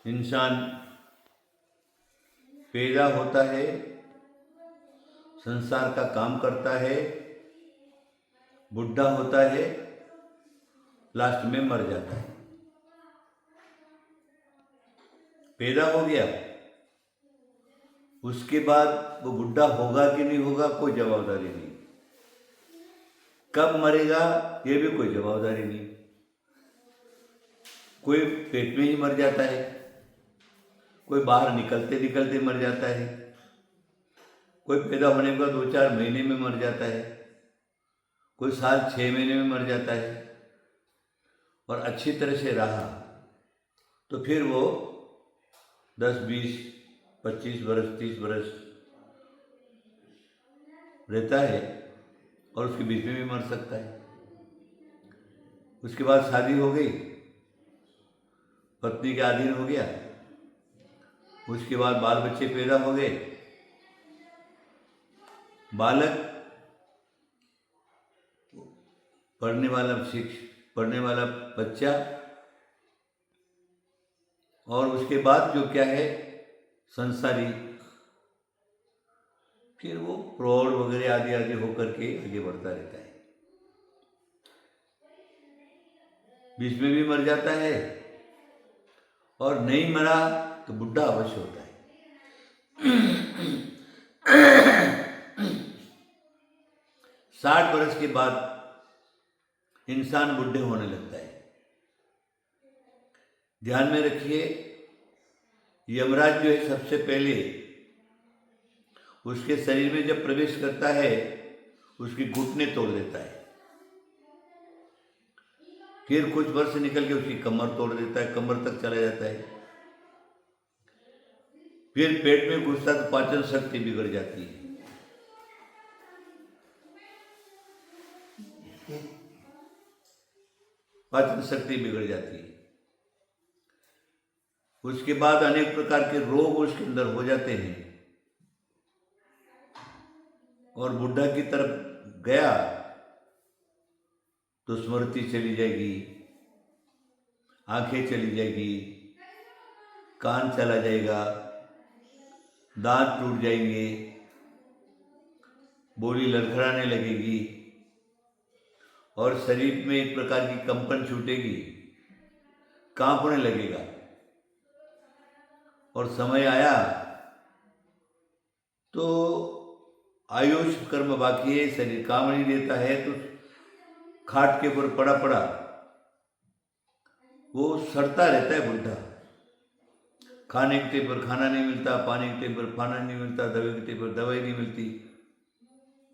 इंसान पैदा होता है, संसार का काम करता है, बुढ़ा होता है, लास्ट में मर जाता है। पैदा हो गया, उसके बाद वो बुढ़ा होगा कि नहीं होगा कोई जवाबदारी नहीं। कब मरेगा ये भी कोई जवाबदारी नहीं। कोई पेट में ही मर जाता है, कोई बाहर निकलते निकलते मर जाता है, कोई पैदा होने के बाद 2-4 महीने में मर जाता है, कोई साल 6 महीने में मर जाता है। और अच्छी तरह से रहा तो फिर वो 10, 20, 25 वर्ष 30 वर्ष रहता है और उसके बीच में भी मर सकता है। उसके बाद शादी हो गई, पत्नी के अधीन हो गया, उसके बाद बाल बच्चे पैदा हो गए, बालक पढ़ने वाला बच्चा, और उसके बाद जो क्या है संसारी, फिर वो प्रौढ़ वगैरह आदि आदि होकर के आगे बढ़ता रहता है। बीच में भी मर जाता है, और नहीं मरा तो बुढ़ा अवश्य होता है। 60 वर्ष के बाद इंसान बुढ़े होने लगता है। ध्यान में रखिए, यमराज जो है सबसे पहले उसके शरीर में जब प्रवेश करता है उसकी घुटने तोड़ देता है, फिर कुछ वर्ष निकल के उसकी कमर तोड़ देता है, कमर तक चला जाता है, फिर पेट में घुसता तो पाचन शक्ति बिगड़ जाती है, पाचन शक्ति बिगड़ जाती है। उसके बाद अनेक प्रकार के रोग उसके अंदर हो जाते हैं, और बुढ़ा की तरफ गया तो स्मृति चली जाएगी, आंखें चली जाएगी, कान चला जाएगा, दांत टूट जाएंगे, बोली लड़खड़ाने लगेगी, और शरीर में एक प्रकार की कंपन छूटेगी, कांपने लगेगा। और समय आया तो आयुष कर्म बाकी है, शरीर काम नहीं देता है, तो खाट के ऊपर पड़ा पड़ा वो सड़ता रहता है बुढ़ा। खाने के टाइम पर खाना नहीं मिलता, पानी के टाइम पर पानी नहीं मिलता, दवाई के टाइम पर दवाई नहीं मिलती,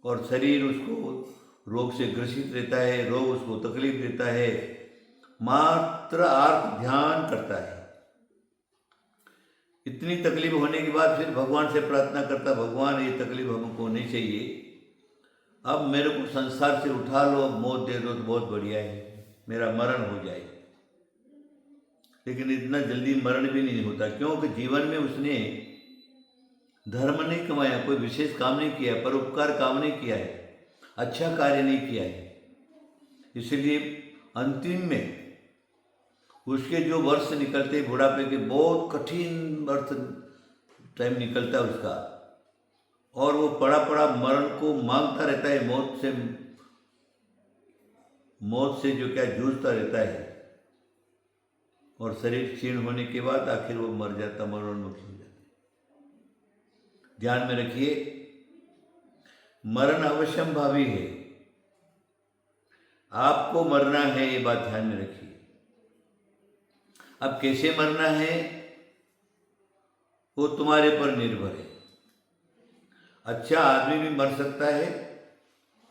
और शरीर उसको रोग से ग्रसित रहता है, रोग उसको तकलीफ देता है, मात्र आर्त ध्यान करता है। इतनी तकलीफ होने के बाद फिर भगवान से प्रार्थना करता, भगवान ये तकलीफ हमको नहीं चाहिए, अब मेरे को संसार से उठा लो, मौत दे दो तो बहुत बढ़िया है, मेरा मरण हो जाए। लेकिन इतना जल्दी मरण भी नहीं होता, क्योंकि जीवन में उसने धर्म नहीं कमाया, कोई विशेष काम नहीं किया, परोपकार काम नहीं किया है, अच्छा कार्य नहीं किया है। इसलिए अंतिम में उसके जो वर्ष निकलते बुढ़ापे के, बहुत कठिन वर्ष टाइम निकलता है उसका, और वो पड़ा पड़ा मरण को मांगता रहता है, मौत से जो क्या जूझता रहता है, और शरीर क्षीण होने के बाद आखिर वो मर जाता, मरणोन्मुख हो जाता। ध्यान में रखिए, मरण अवश्यंभावी है, आपको मरना है, ये बात ध्यान में रखिए। अब कैसे मरना है वो तुम्हारे पर निर्भर है। अच्छा आदमी भी मर सकता है,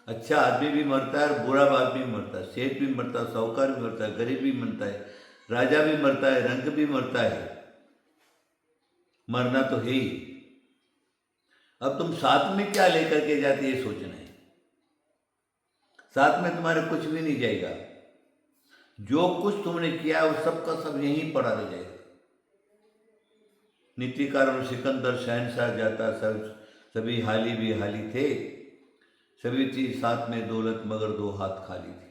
अच्छा आदमी भी मरता है, और बुरा आदमी भी मरता है, सेठ भी मरता है, साहूकार भी मरता है, गरीब भी मरता है, राजा भी मरता है, रंग भी मरता है, मरना तो है ही। अब तुम साथ में क्या लेकर के जाते ये सोचना है। साथ में तुम्हारे कुछ भी नहीं जाएगा, जो कुछ तुमने किया वो सब का सब यहीं पड़ा रह जाएगा। नीतिकार सिकंदर शहनशाह जाता, सभी हाली भी हाली थे, सभी थी साथ में दौलत मगर 2 हाथ खाली थे।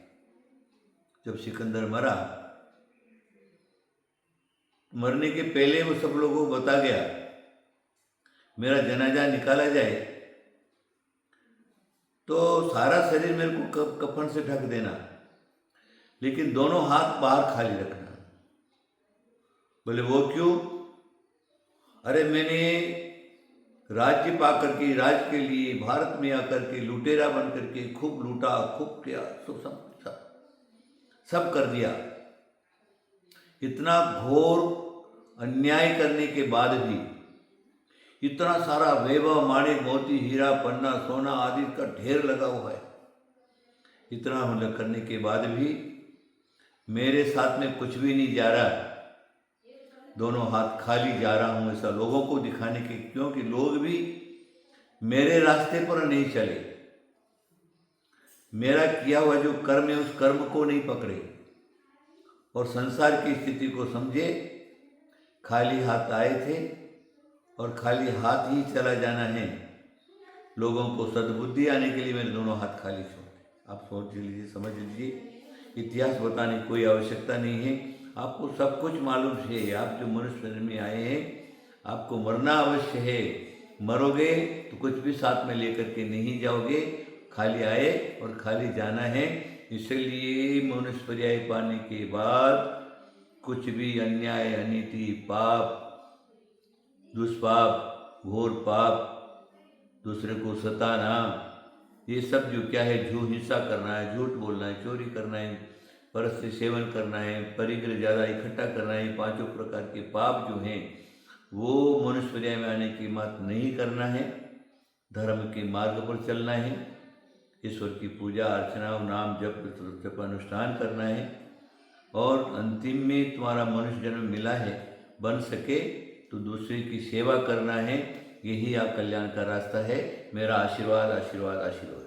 जब सिकंदर मरा मरने के पहले वो सब लोगों को बता गया मेरा जनाजा निकाला जाए तो सारा शरीर मेरे को कफन से ढक देना, लेकिन दोनों हाथ बाहर खाली रखना। बोले वो क्यों? अरे मैंने राज्य पाकर के, राज के लिए भारत में आकर के लुटेरा बन करके खूब लूटा, खूब किया, सब कर दिया। इतना घोर अन्याय करने के बाद भी, इतना सारा वैभव, माणिक, मोती, हीरा, पन्ना, सोना आदि का ढेर लगा हुआ है, इतना हमला करने के बाद भी मेरे साथ में कुछ भी नहीं जा रहा, दोनों हाथ खाली जा रहा हूँ, ऐसा लोगों को दिखाने के, क्योंकि लोग भी मेरे रास्ते पर नहीं चले, मेरा किया हुआ जो कर्म है उस कर्म को नहीं पकड़े और संसार की स्थिति को समझे। खाली हाथ आए थे और खाली हाथ ही चला जाना है। लोगों को सद्बुद्धि आने के लिए मेरे दोनों हाथ खाली छोड़े। आप सोच लीजिए, समझ लीजिए, इतिहास बताने की कोई आवश्यकता नहीं है। आपको सब कुछ मालूम है। आप जो मनुष्य शरीर में आए हैं, आपको मरना अवश्य है। मरोगे तो कुछ भी साथ में लेकर के नहीं जाओगे, खाली आए और खाली जाना है। इसलिए मनुष्य पर्याय पाने के बाद कुछ भी अन्याय, अनीति, पाप, दुष्पाप, घोर पाप, दूसरे को सताना, ये सब जो क्या है, हिंसा करना है, झूठ बोलना है, चोरी करना है, परस्त्री सेवन करना है, परिग्रह ज़्यादा इकट्ठा करना है, पांचों प्रकार के पाप जो हैं वो मनुष्य पर्याय में आने की बात नहीं करना है। धर्म के मार्ग पर चलना है, ईश्वर की पूजा अर्चना और नाम जप अनुष्ठान करना है, और अंतिम में तुम्हारा मनुष्य जन्म मिला है, बन सके तो दूसरे की सेवा करना है। यही आप कल्याण का रास्ता है। मेरा आशीर्वाद, आशीर्वाद, आशीर्वाद।